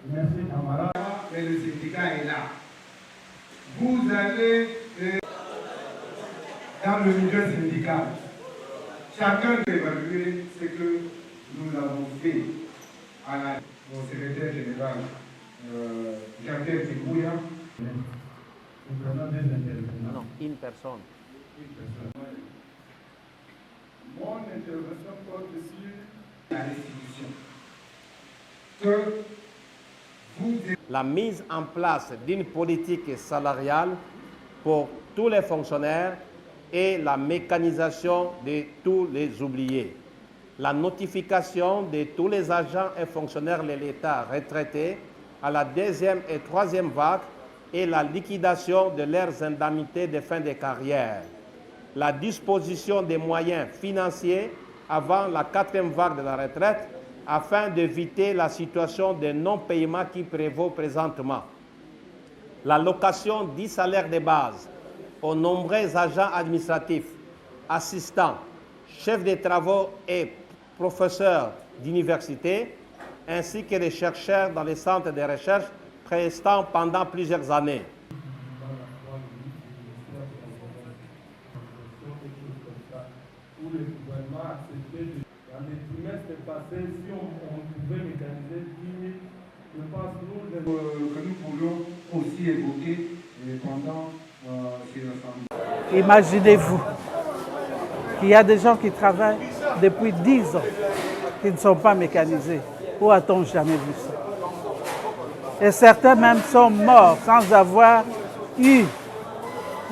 Merci, camarade. Mais le syndicat est là. Vous allez dans le milieu syndical. Chacun doit évaluer ce que nous avons fait à mon secrétaire général Jean-Pierre Tibouya. Non, une personne. Mon intervention porte sur la restitution. Que la mise en place d'une politique salariale pour tous les fonctionnaires et la mécanisation de tous les oubliés. La notification de tous les agents et fonctionnaires de l'État retraités à la deuxième et troisième vague et la liquidation de leurs indemnités de fin de carrière. La disposition des moyens financiers avant la quatrième vague de la retraite afin d'éviter la situation de non-paiement qui prévaut présentement. L'allocation 10 salaires de base aux nombreux agents administratifs, assistants, chefs de travaux et professeurs d'université, ainsi que les chercheurs dans les centres de recherche prestant pendant plusieurs années. Où le gouvernement a accepté dans les trimestres passés, si on pouvait mécaniser 10 000, je pense que nous pourrions aussi évoquer pendant ces assemblées. Imaginez-vous qu'il y a des gens qui travaillent depuis 10 ans, qui ne sont pas mécanisés. Où a-t-on jamais vu ça? Et certains même sont morts sans avoir eu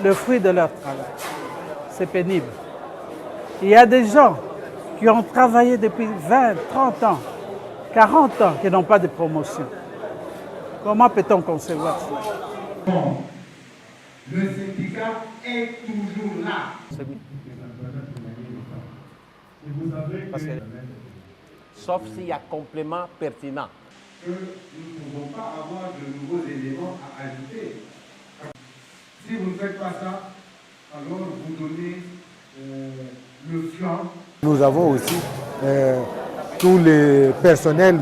le fruit de leur travail. C'est pénible. Il y a des gens qui ont travaillé depuis 20, 30 ans, 40 ans, qui n'ont pas de promotion. Comment peut-on concevoir ça? Le syndicat est toujours là. Parce que, sauf s'il y a complément pertinent. Que nous ne pouvons pas avoir de nouveaux éléments à ajouter. Si vous ne faites pas ça, alors vous donnez le flanc. Nous avons aussi tous les personnels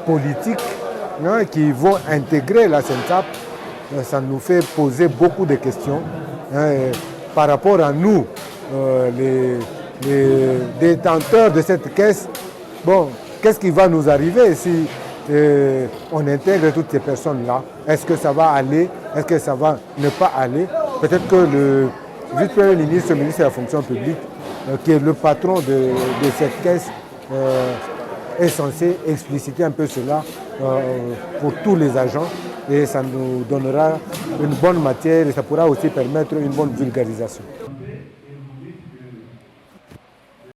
politiques qui vont intégrer la CENSAP. Ça nous fait poser beaucoup de questions par rapport à nous, les détenteurs de cette caisse. Bon, qu'est-ce qui va nous arriver si on intègre toutes ces personnes-là? Est-ce que ça va aller? Est-ce que ça va ne pas aller? Peut-être que le vice-premier ministre, le ministre de la fonction publique, qui est le patron de cette caisse, est censé expliciter un peu cela pour tous les agents, et ça nous donnera une bonne matière et ça pourra aussi permettre une bonne vulgarisation.